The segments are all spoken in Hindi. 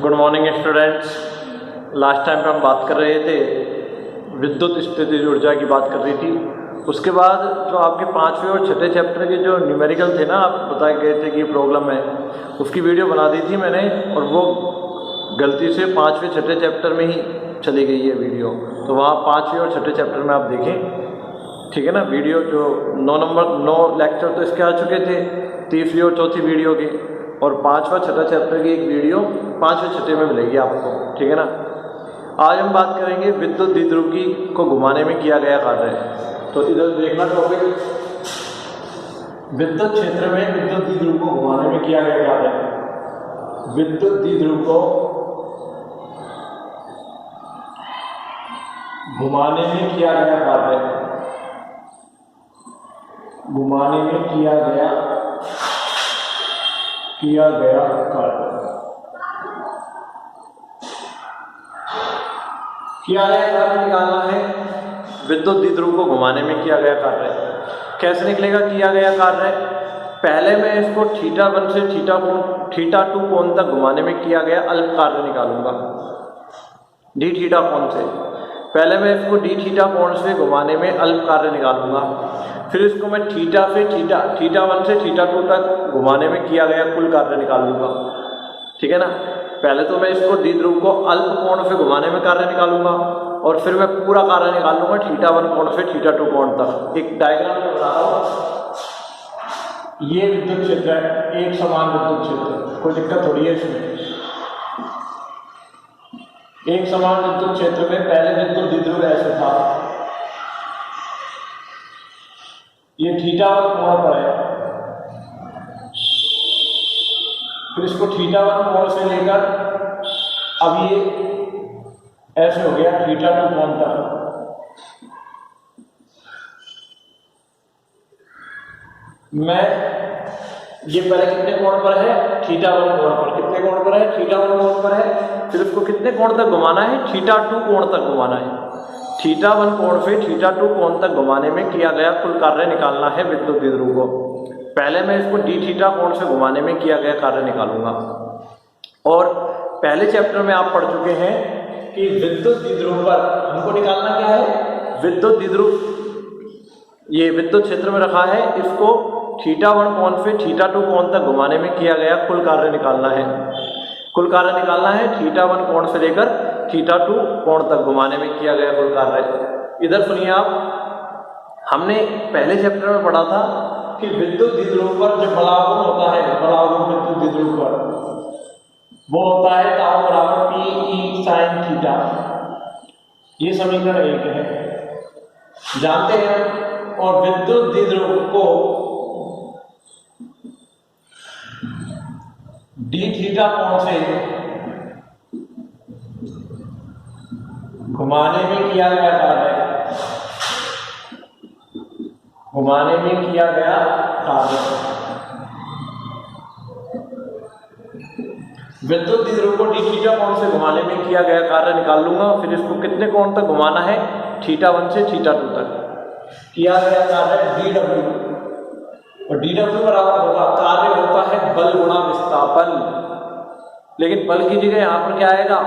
Good morning students. Last time पे हम बात कर रहे थे विद्युत स्थितिज ऊर्जा की बात कर रही थी। उसके बाद जो आपके पाँचवें और छठे चैप्टर के जो न्यूमेरिकल थे ना, आप बताए गए थे कि प्रॉब्लम है, उसकी वीडियो बना दी थी मैंने और वो गलती से पाँचवें छठे चैप्टर में ही चली गई है वीडियो। तो वहाँ पाँचवें और छठे चैप्टर में आप देखें, ठीक है ना। वीडियो जो 9 लेक्चर तो इसके आ चुके थे, तीसरी और चौथी वीडियो के, और पाँचवा छठा चैप्टर की एक वीडियो पाँचवें छठे में मिलेगी आपको, ठीक है ना। आज हम बात करेंगे विद्युत द्विध्रुवी को घुमाने में किया गया कार्य। तो इधर देखना टॉपिक, विद्युत क्षेत्र में विद्युत द्विध्रुव को घुमाने में किया गया कार्य। विद्युत द्विध्रुव को घुमाने में किया गया कार्य, घुमाने में किया गया कार्य। किया गया कार्य निकालना है, विद्युत द्विध्रुव को घुमाने में किया गया कार्य। कैसे निकलेगा किया गया कार्य? पहले मैं इसको θ1 से θ2 कोण तक घुमाने में किया गया अल्प कार्य निकालूंगा, dθ कोण से। पहले मैं इसको dθ कोण से घुमाने में अल्प कार्य निकालूंगा, फिर इसको मैं θ1 से θ2 तक घुमाने में किया गया कुल कार्य निकालूंगा, ठीक है ना। पहले तो मैं इसको द्विध्रुव को अल्प कोण से घुमाने में कार्य निकालूंगा और फिर मैं पूरा कार्य निकाल लूंगा θ1 कोण से θ2 कोण तक। एक डायग्राम में बना रहा हूं, ये विद्युत क्षेत्र है, एक समान विद्युत क्षेत्र, कोई दिक्कत थोड़ी है इसमें। एक समान विद्युत क्षेत्र में पहले विद्युत द्विध्रुव ऐसे था, ये θ1 कोण पर है, फिर इसको θ1 कोण से लेकर अब ये ऐसे हो गया θ2 कोण तक। मैं ये पहले कितने कोण पर है? θ1 कोण पर। कितने कोण पर है? θ1 कोण पर है। फिर इसको कितने कोण तक घुमाना है? θ2 कोण तक घुमाना है। θ1 कोण से θ2 कोण तक घुमाने में किया गया कुल कार्य निकालना है विद्युत द्विध्रुव को। पहले मैं इसको dθ कोण से घुमाने में किया गया कार्य निकालूंगा। और पहले चैप्टर में आप पढ़ चुके हैं कि विद्युत द्विध्रुव पर हमको निकालना क्या है? विद्युत द्विध्रुव ये विद्युत क्षेत्र में रखा है, इसको θ1 कोण से θ2 कोण तक घुमाने में किया गया कुल कार्य निकालना है। कुल कार्य निकालना है θ1 कोण से लेकर θ2 कोण तक घुमाने में किया गया कुल कार्य। इधर सुनिए आप, हमने पहले चैप्टर में पढ़ा था कि विद्युत द्विध्रुव पर जो बलागुण होता है, बलागुण विद्युत द्विध्रुव पर वो होता है ताऊ बराबर Pe sin थीटा। ये समीकरण 1 है, जानते हैं। और विद्युत द्विध्रुव को dθ कोण से घुमाने में किया गया कार्य, घुमाने में किया गया कार्य। विद्युत द्विध्रुव को dθ कोण से घुमाने में किया गया कार्य निकाल लूंगा, फिर इसको कितने कोण तक घुमाना है? θ1 से θ2 तक। किया गया कार्य dw, और dw बराबर होगा, कार्य होता है बल गुणा विस्थापन, लेकिन बल की जगह यहाँ पर क्या आएगा?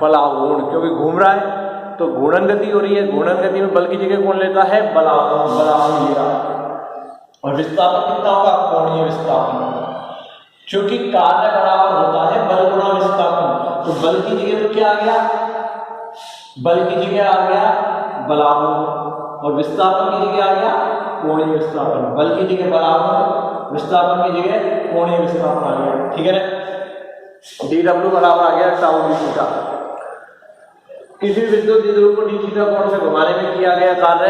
बलागुण, क्योंकि घूम रहा है तो घूर्णन गति हो रही है। घूर्णन गति में बल की जगह कौन लेता है? बलागुण, बलागुण लिया। और विस्थापन कितना होगा? कोणीय विस्थापन। क्योंकि कार्य बराबर होता है बल गुणा विस्थापन, तो बल की जगह तो क्या आ गया? बल की जगह आ गया बलागुण, और विस्थापन की जगह आ गया कोणीय विस्थापन। बल की जगह बलागुण, विस्थापन की जगह कोणीय विस्थापन आ गया, ठीक है ना। dw बराबर आ गया टाउ dθ। किसी विद्युत द्विध्रुव को dθ कोण से घुमाने में किया गया कार्य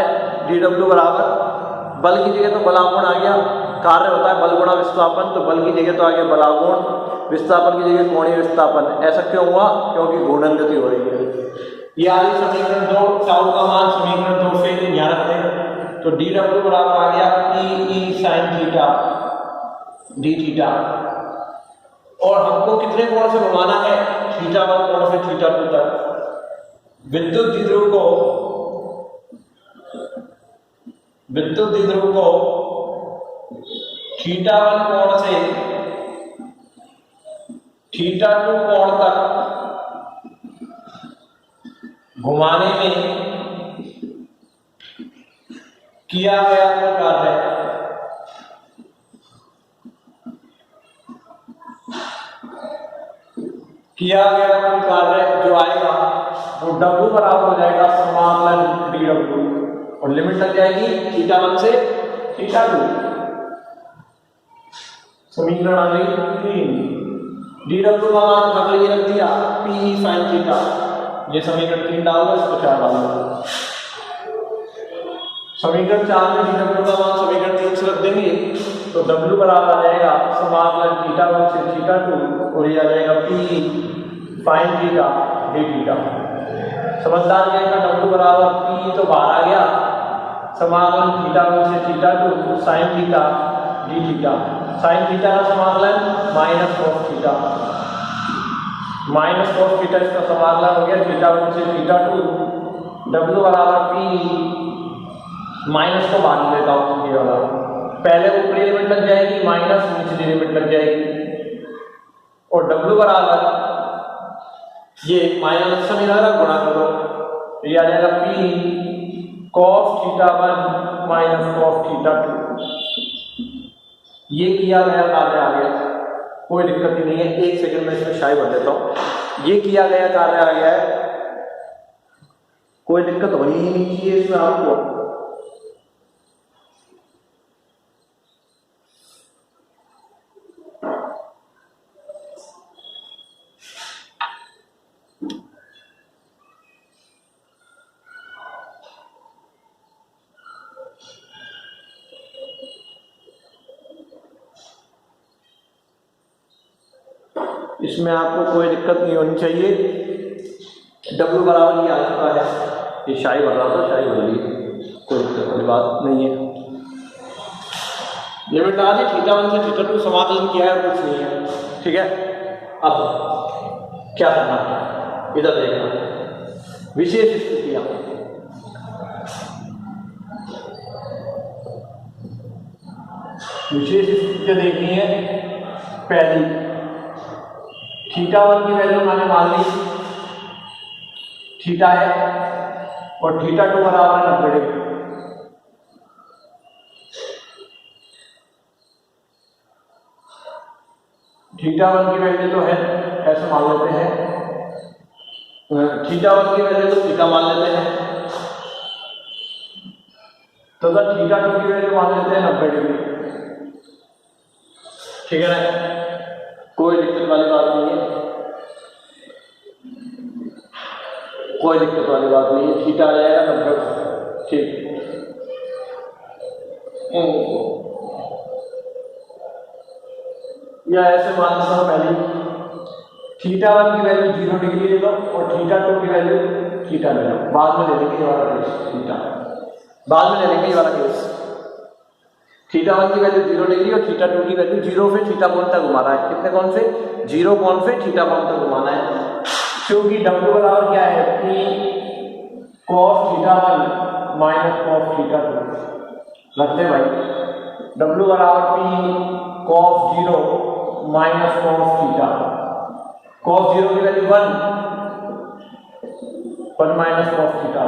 dw बराबर, बल की जगह तो बलागुण आ गया, कार्य होता है बल गुणा विस्थापन, तो बल की जगह तो आ गया बलागुण, विस्थापन की जगह कोणीय विस्थापन। ऐसा क्यों हुआ? क्योंकि घूर्णन गति हो रही है। ये आ गई समीकरण 2, टाउ का मान समीकरण 2 से ध्यान रखते। तो dw बराबर आ गया Pe sin थीटा dθ, और हमको कितने कोण से घुमाना है? θ1 कोण से θ2 तक। विद्युत द्विध्रुव को θ1 कोण से θ2 कोण तक घुमाने में किया गया कोई कार्य जो आएगा वो W बराबर हो जाएगा समाकलन dw और लिमिट लग जाएगी θ1 से θ2। समीकरण आ गई 3। dw का मान अगर ये रख दिया P sin थीटा, ये समीकरण 3 डाल दो, इसको 4 डाल दो। समीकरण 4 में dw का मान समीकरण 3 से रख देंगे तो W बराबर आ जाएगा समाकलन θ1 से θ2 और ये आ जाएगा P sin theta d theta. समझदार जाएगा W बराबर P तो बाहर आ गया, समाकलन θ1 से θ2 sin theta d theta. sin theta का समाकलन minus cos theta, minus cos theta इसका समाकलन हो गया θ1 से θ2। W बराबर P माइनस को बाहर लेता हूँ, ये वाला पहले ऊपरी लिमिट लग जाएगी माइनस निचली लिमिट लग जाएगी और W बराबर ये माइनस अच्छा नहीं लग रहा, गुणा कर दो तो ये आ जाएगा P cos θ1 माइनस cos θ2। ये किया गया कार्य आ गया, कोई दिक्कत ही नहीं है। एक सेकंड में इसमें शाई भर देता हूँ। ये किया गया कार्य आ गया है, कोई दिक्कत होनी ही नहीं चाहिए इसमें आपको। इसमें आपको कोई दिक्कत नहीं होनी चाहिए। W बराबर ये आ चुका है, ये शाही भर रहा था, शाही भर ली, कोई दिक्कत वाली बात नहीं है। लिमिट आ गई θ1 से θ2 समाकलन किया है, कुछ नहीं है, ठीक है। अब क्या करना है इधर देखना, विशेष स्थितियां। विशेष स्थितियां देखनी है। पहली θ1 की वैल्यू मैंने मान ली थीटा है और θ2 बराबर 90 डिग्री। θ1 की वैल्यू तो है ऐसे मान लेते हैं, θ1 की वैल्यू तो थीटा मान लेते हैं, तो θ2 की वैल्यू मान लेते हैं 90 डिग्री, ठीक है ना। कोई दिक्कत वाली बात नहीं है, कोई दिक्कत वाली बात नहीं है। थीटा आ जाएगा 90, ठीक। या ऐसे मान लेता हूं पहले θ1 की वैल्यू 0 डिग्री ले लो और θ2 की वैल्यू थीटा ले लो, बाद में ले लेंगे ये वाला केस, थीटा बाद में ले लेंगे ये वाला केस। θ1 की वैल्यू 0 डिग्री और θ2 की वैल्यू 0 से थीटा कोण तक घुमाना है। कितने कोण से? 0 कोण से थीटा कोण तक घुमाना है। क्योंकि W बराबर क्या है? P cos θ1 माइनस cos θ2 रखते भाई। W बराबर P cos 0 minus cos theta. cos 0 की वैल्यू 1 माइनस cos थीटा।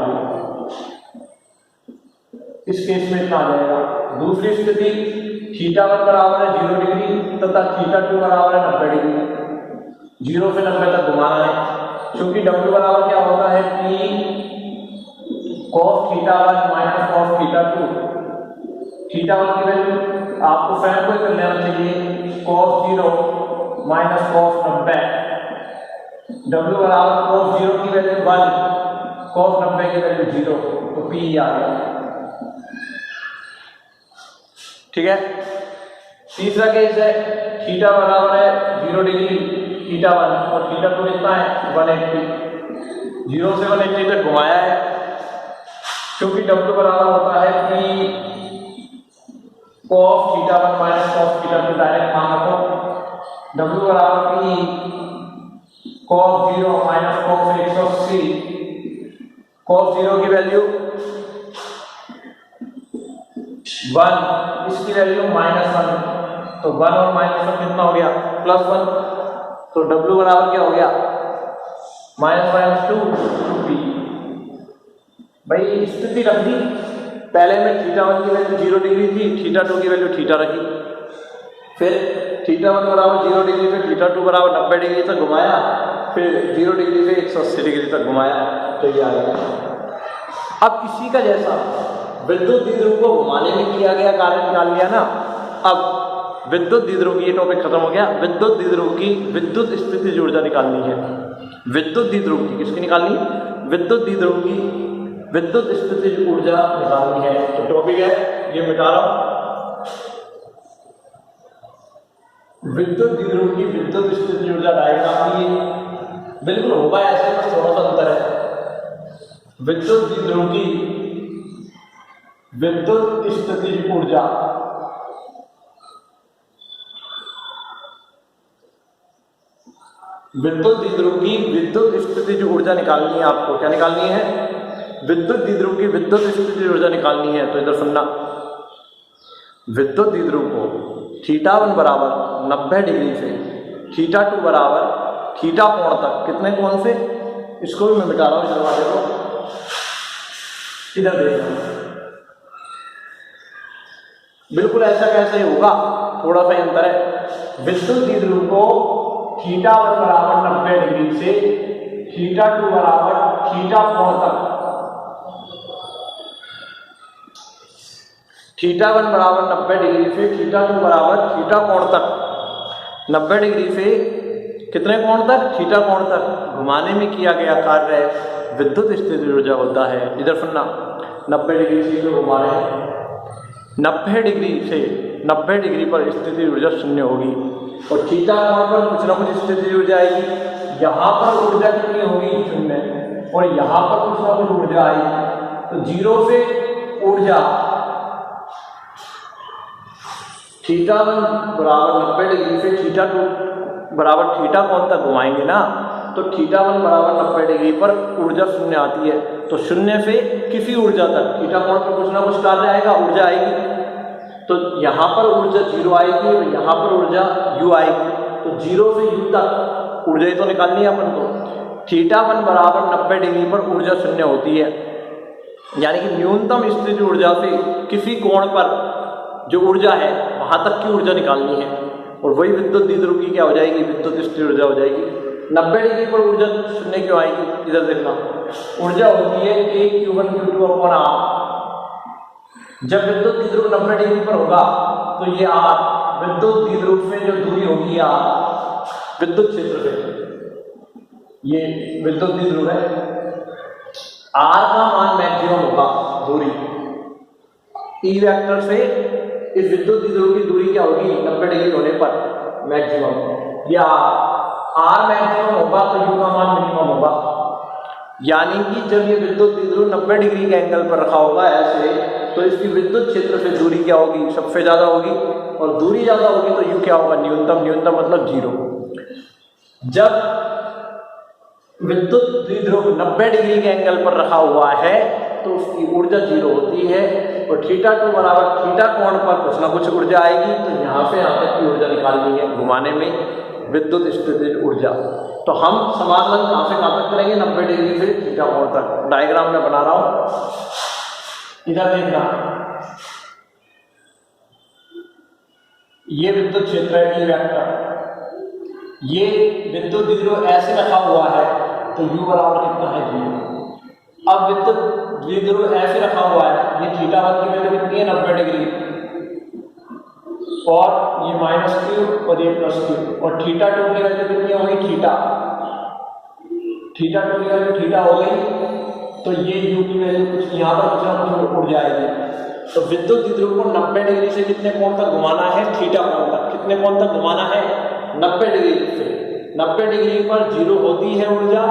इस केस में इतना आ जाएगा। दूसरी स्थिति θ1 बराबर है 0 डिग्री तथा θ2 बराबर है 90 डिग्री। 0 से 90 तक घुमाना है। क्योंकि W बराबर क्या होता है? P cos θ1 minus cos θ2। θ1 की वैल्यू आपको स्वयं को कर लेना चाहिए, cos 0 माइनस cos 90। W बराबर cos 0 की वैल्यू 1, cos 90 की वैल्यू 0, तो P आ गया, ठीक है। तीसरा केस है थीटा बराबर है 0 डिग्री θ1 और θ2 कितना है? 180। 0 से 180 तक घुमाया है। क्योंकि W बराबर होता है P cos θ1 minus cos θ2, direct मान रखो। W बराबर P cos 0 minus cos 180। cos 0 की वैल्यू 1, इसकी वैल्यू -1, तो 1 और -1 कितना हो गया? +1। तो W बराबर क्या हो गया? -2 2P। भाई स्थिति रख दी, पहले में θ1 की वैल्यू 0 डिग्री थी, θ2 की वैल्यू θ रखी, फिर θ1 बराबर 0 डिग्री पे θ2 बराबर 90 डिग्री तक घुमाया, फिर 0 डिग्री से 180 डिग्री तक घुमाया, तो ये आ गया। अब इसी का जैसा विद्युत द्विध्रुव को घुमाने में किया गया कार्य निकाल लिया ना। अब विद्युत द्विध्रुव की, ये टॉपिक खत्म हो गया। विद्युत द्विध्रुव की विद्युत स्थितिज ऊर्जा निकालनी है। विद्युत द्विध्रुव की किसकी निकालनी? विद्युत द्विध्रुव की विद्युत स्थितिज ऊर्जा निकालनी है। तो टॉपिक है, ये मिटा रहा हूं, विद्युत द्विध्रुव की विद्युत स्थितिज ऊर्जा डायग्राम की बिल्कुल होगा ऐसे, बस थोड़ा सा अंतर है। विद्युत द्विध्रुव की विद्युत स्थितिज ऊर्जा विद्युत द्विध्रुव की विद्युत स्थितिज ऊर्जा निकालनी है आपको। क्या निकालनी है? विद्युत द्विध्रुव की विद्युत स्थितिज ऊर्जा निकालनी है। तो इधर सुनना, विद्युत द्विध्रुव को θ1 बराबर 90 डिग्री से θ2 बराबर θ कोण तक, कितने कोण से, इसको भी मैं मिटा रहा हूं, इधर देखो, इधर देखो, बिल्कुल ऐसा कैसे होगा, थोड़ा सा अंतर है। विद्युत द्विध्रुव को θ1 बराबर 90 डिग्री से θ2 बराबर θ कोण तक, θ1 बराबर 90 डिग्री से θ2 बराबर θ कोण तक, 90 डिग्री से कितने कोण तक? θ कोण तक घुमाने में किया गया कार्य विद्युत स्थितिज ऊर्जा होता है। इधर सुनना, 90 डिग्री से जो घुमा रहे हैं, 90 डिग्री से 90 डिग्री पर स्थितिज ऊर्जा शून्य होगी और θ कोण पर कुछ ना कुछ स्थितिज ऊर्जा आएगी। यहाँ पर ऊर्जा कितनी होगी? शून्य, और यहाँ पर कुछ ना कुछ ऊर्जा आएगी। तो 0 से ऊर्जा θ1 बराबर 90 डिग्री से θ2 बराबर θ कोण तक घुमाएंगे ना, तो θ1 बराबर 90 डिग्री पर ऊर्जा शून्य आती है। तो शून्य से किसी ऊर्जा तक θ कोण पर कुछ ना कुछ कार्य आएगा, ऊर्जा आएगी। तो यहाँ पर ऊर्जा 0 आएगी और यहाँ पर ऊर्जा u आएगी। तो 0 से u तक ऊर्जा ही तो निकालनी है अपन को। θ1 बराबर 90 डिग्री पर ऊर्जा शून्य होती है, यानी कि न्यूनतम स्थितिज ऊर्जा से किसी कोण पर जो ऊर्जा है वहां तक की ऊर्जा निकालनी है, और वही विद्युत द्विध्रुव की क्या हो जाएगी? विद्युत स्थितिज ऊर्जा हो जाएगी। 90 डिग्री पर ऊर्जा शून्य क्यों आएगी? इधर देखना, ऊर्जा होती है Q1 Q2/R। जब विद्युत द्विध्रुव 90 डिग्री पर होगा तो ये R, विद्युत द्विध्रुव से जो दूरी होगी R, विद्युत क्षेत्र से, ये विद्युत द्विध्रुव है, R का मान मैक्सिमम होगा दूरी, E वेक्टर से इस विद्युत द्विध्रुव की दूरी क्या होगी? 90 डिग्री होने पर मैक्सिमम, या R मैक्सिमम होगा तो U का मान मिनिमम होगा। यानी कि जब ये विद्युत द्विध्रुव 90 डिग्री के एंगल पर रखा होगा ऐसे, तो इसकी विद्युत क्षेत्र से दूरी क्या होगी? सबसे ज्यादा होगी, और दूरी ज्यादा होगी तो U क्या होगा? न्यूनतम। न्यूनतम मतलब 0। जब विद्युत द्विध्रुव 90 डिग्री के एंगल पर रखा हुआ है तो उसकी ऊर्जा 0 होती है, और θ2 बराबर θ कोण पर कुछ ना कुछ ऊर्जा आएगी। तो यहाँ से यहाँ तक की ऊर्जा निकालनी है घुमाने में, विद्युत स्थितिज ऊर्जा। तो हम समाकलन कहाँ से कहाँ तक करेंगे? 90 डिग्री से θ कोण तक। डायग्राम में बना रहा हूं, इधर देखना, ये विद्युत क्षेत्र है E वेक्टर, ये विद्युत द्विध्रुव ऐसे रखा हुआ है तो U बराबर कितना है? 0। अब विद्युत द्विध्रुव ऐसे रखा हुआ है, ये θ1 की वैल्यू कितनी है? 90 डिग्री, और ये -q और ये +q, और θ2 की वैल्यू कितनी होगी? θ2 की वैल्यू θ हो गई, तो ये u की वैल्यू कुछ यहाँ पर कुछ ना कुछ उड़ जाएगी। तो विद्युत द्विध्रुव को 90 डिग्री से कितने कोण तक घुमाना है? θ कोण तक। कितने कोण तक घुमाना है? 90 डिग्री से। 90 डिग्री पर 0 होती है ऊर्जा,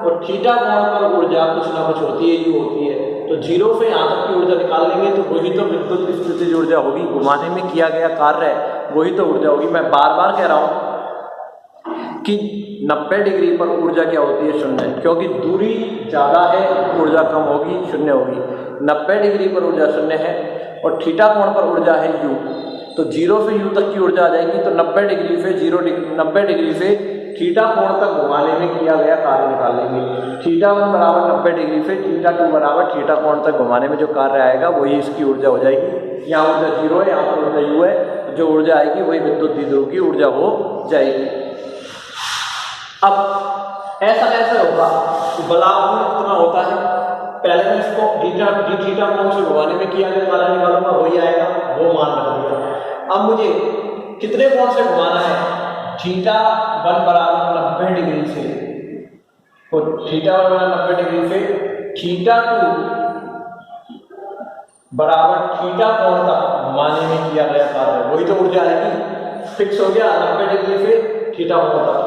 और θ कोण पर ऊर्जा कुछ ना कुछ होती है, u होती है। तो 0 से यहाँ तक की ऊर्जा निकाल लेंगे तो वही तो विद्युत स्थितिज ऊर्जा होगी। घुमाने में किया गया कार्य है वही तो ऊर्जा होगी। मैं बार बार कह रहा हूँ कि 90 डिग्री पर ऊर्जा क्या होती है? शून्य, क्योंकि दूरी ज़्यादा है, ऊर्जा कम होगी, शून्य होगी। 90 डिग्री पर ऊर्जा शून्य है, और θ कोण पर ऊर्जा है u, तो 0 से u तक की ऊर्जा आ जाएगी। तो 90 डिग्री से 90 डिग्री से थीटा कोण तक घुमाने में किया गया कार्य निकालेंगे। थीटा 1 बराबर 90 डिग्री से थीटा 2 बराबर थीटा कोण तक घुमाने में जो कार्य आएगा वही इसकी ऊर्जा हो जाएगी। यहाँ ऊर्जा 0 है, यहाँ पर ऊर्जा U है, जो ऊर्जा आएगी वही विद्युत द्विध्रुव की ऊर्जा हो जाएगी। अब ऐसा कैसे होगा, बलाव में इतना होता है, पहले मैं इसको थीटा कोण से घुमाने में किया गया कार्य निकालूंगा, वही आएगा, वो मान रख दिया। अब मुझे कितने कोण से घुमाना है, थीटा 1 बराबर 90 डिग्री से, तो थीटा 1 बराबर 90 डिग्री से थीटा 2 बराबर थीटा कोण तक घुमाने में किया गया कार्य, वही तो ऊर्जा आएगी। फिक्स हो गया 90 डिग्री से थीटा कोण तक,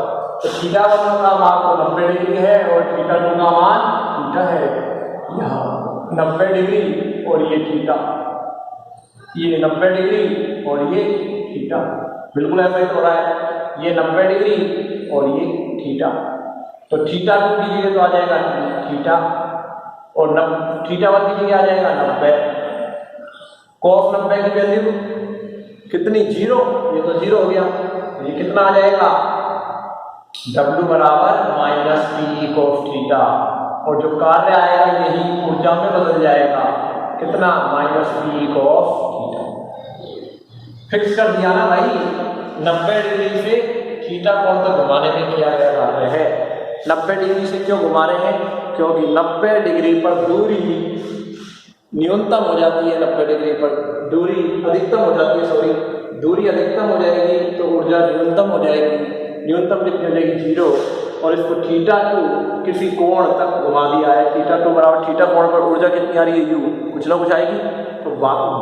तो थीटा 1 का मान तो 90 डिग्री है और थीटा 2 का मान थीटा है, यहाँ 90 डिग्री और ये थीटा, ये 90 डिग्री और ये थीटा, बिल्कुल ऐसा ही हो रहा है, ये 90 डिग्री और ये थीटा, तो थीटा 2 की जगह तो आ जाएगा थीटा और थीटा 1 की जगह आ जाएगा 90। कॉस 90 की वैल्यू कितनी, 0, ये तो 0 हो गया, ये कितना आ जाएगा, W बराबर माइनस पी कॉस थीटा, और जो कार्य आएगा यही ऊर्जा में बदल जाएगा, कितना, minus P cos theta. Fix कर दिया ना भाई, 90 डिग्री से थीटा कोण तक घुमाने में किया गया कार्य है। 90 डिग्री से क्यों घुमा रहे हैं, क्योंकि 90 डिग्री पर दूरी न्यूनतम हो जाती है, 90 डिग्री पर दूरी अधिकतम हो जाती है, सॉरी दूरी अधिकतम हो जाएगी तो ऊर्जा न्यूनतम हो जाएगी, न्यूनतम कितनी हो जाएगी, 0, और इसको थीटा 2 किसी कोण तक घुमा दिया है, थीटा 2 बराबर थीटा कोण पर ऊर्जा कितनी आ रही है, U, कुछ ना कुछ आएगी, तो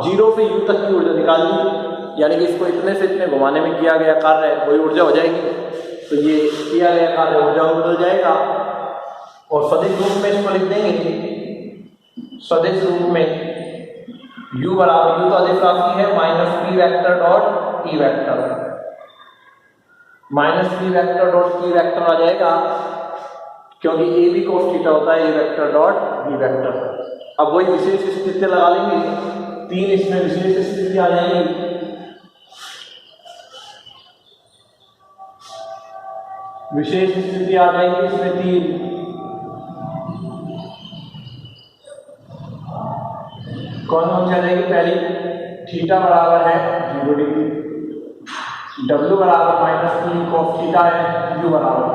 0 से U तक की ऊर्जा निकाल दी, यानी कि इसको इतने से इतने घुमाने में किया गया कार्य वही ऊर्जा हो जाएगी, तो ये किया गया कार्य ऊर्जा में बदल जाएगा। और सदिश रूप में इसको लिख देंगे, सदिश रूप में U बराबर, U तो अदिश राशि है, minus P vector dot E vector, minus P vector dot E vector आ जाएगा, क्योंकि ए बी कोस थीटा होता है, A vector dot B vector. अब वही विशेष स्थिति लगा लेंगे, 3 इसमें विशेष स्थिति आ जाएगी, विशेष स्थिति आ जाएगी इसमें 3, कौन कौन सी आ जाएगी, पहली थीटा बराबर है 0 डिग्री, W बराबर माइनस पी कॉस थीटा है, U बराबर,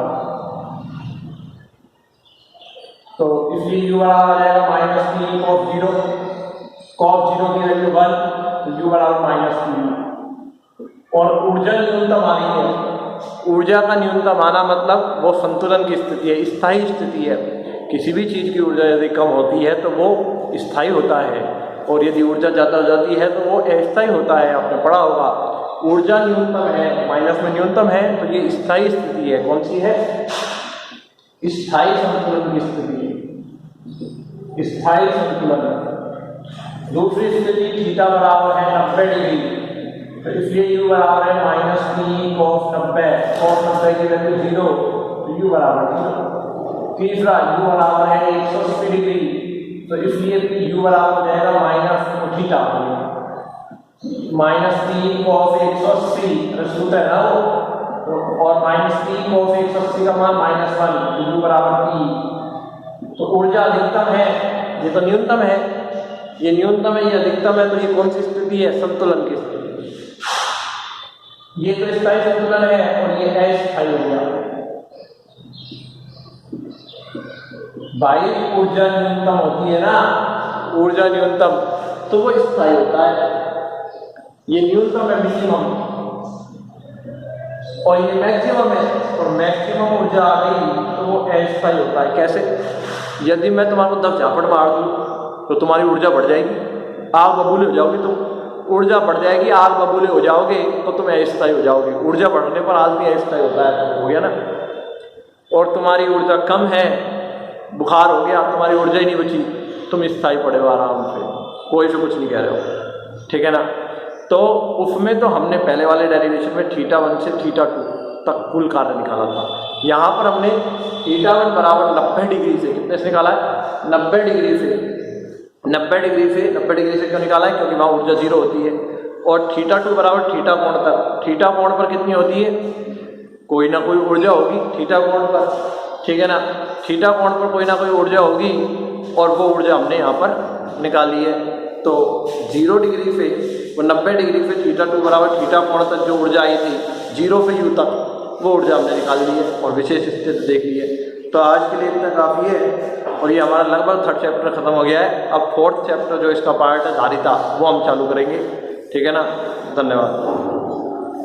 तो इसलिए U बराबर आ जाएगा माइनस पी कॉस 0, कॉस 0 की वैल्यू 1, तो U बराबर माइनस पी, और ऊर्जा न्यूनतम आनी है, ऊर्जा का न्यूनतम आना मतलब वो संतुलन की स्थिति है, स्थायी स्थिति है, किसी भी चीज की ऊर्जा यदि कम होती है तो वो स्थायी होता है, और यदि ऊर्जा ज़्यादा हो जाती है तो वो अस्थायी होता है, आपने पढ़ा होगा। ऊर्जा न्यूनतम है, माइनस में न्यूनतम है, तो ये स्थायी स्थिति है, कौन सी है, स्थायी संतुलन की स्थिति, स्थायी संतुलन। दूसरी स्थिति थीटा बराबर है 90 डिग्री, तो इसलिए U बराबर है माइनस पी कॉस 90, कॉस 90 की वैल्यू 0, तो U बराबर 0। तीसरा U बराबर है 180 डिग्री, तो इसलिए U बराबर हो जाएगा minus theta, minus P cos 180, सूत्र है ना वो, तो और माइनस पी कॉस 180 का मान -1, तो U बराबर P। तो ऊर्जा अधिकतम है, ये तो न्यूनतम है, ये न्यूनतम है, ये अधिकतम है, तो ये कौन सी स्थिति है, संतुलन की स्थिति। ये तो स्थायी संतुलन है और ये अस्थायी हो गया। भाई ऊर्जा न्यूनतम होती है ना, ऊर्जा न्यूनतम, तो वो स्थायी होता है, ये न्यूनतम है, मिनिमम, और ये मैक्सिमम है, और मैक्सिमम ऊर्जा आ गई तो वो अस्थायी होता है। कैसे, यदि मैं तुम्हारे को 10 झापड़ मार दूं तो तुम्हारी ऊर्जा बढ़ जाएगी, आग बबूले हो जाओगे, तुम ऊर्जा बढ़ जाएगी, आग बबूले हो जाओगे तो तुम अस्थायी हो जाओगे। ऊर्जा बढ़ने पर आदमी अस्थायी होता है, तो हो गया ना। और तुम्हारी ऊर्जा कम है, बुखार हो गया, तुम्हारी ऊर्जा ही नहीं बची, तुम स्थायी पड़े हो आराम से, कोई से कुछ नहीं कह रहे हो, ठीक है ना। तो उसमें तो हमने पहले वाले डेरिवेशन में थीटा 1 से थीटा 2 तक कुल कार्य निकाला था। यहाँ पर हमने थीटा 1 बराबर 90 डिग्री से, कितने से निकाला है, 90 डिग्री से, 90 डिग्री से क्यों निकाला है, क्योंकि वहाँ ऊर्जा 0 होती है। और थीटा 2 बराबर थीटा कोण तक, थीटा कोण पर कितनी होती है, कोई ना कोई ऊर्जा होगी थीटा कोण पर, ठीक है ना। थीटा कोण पर कोई ना कोई ऊर्जा होगी और वो ऊर्जा हमने यहाँ पर निकाली है। तो 0 डिग्री पे वो 90 डिग्री पे θ2 बराबर थीटा कोण तक जो ऊर्जा आई थी 0 पे u तक, वो ऊर्जा हमने निकाल ली है और विशेष स्थिति देख ली है। तो आज के लिए इतना काफ़ी है और ये हमारा लगभग 3rd चैप्टर खत्म हो गया है। अब 4th चैप्टर जो इसका पार्ट है धारिता, वो हम चालू करेंगे, ठीक है ना। धन्यवाद।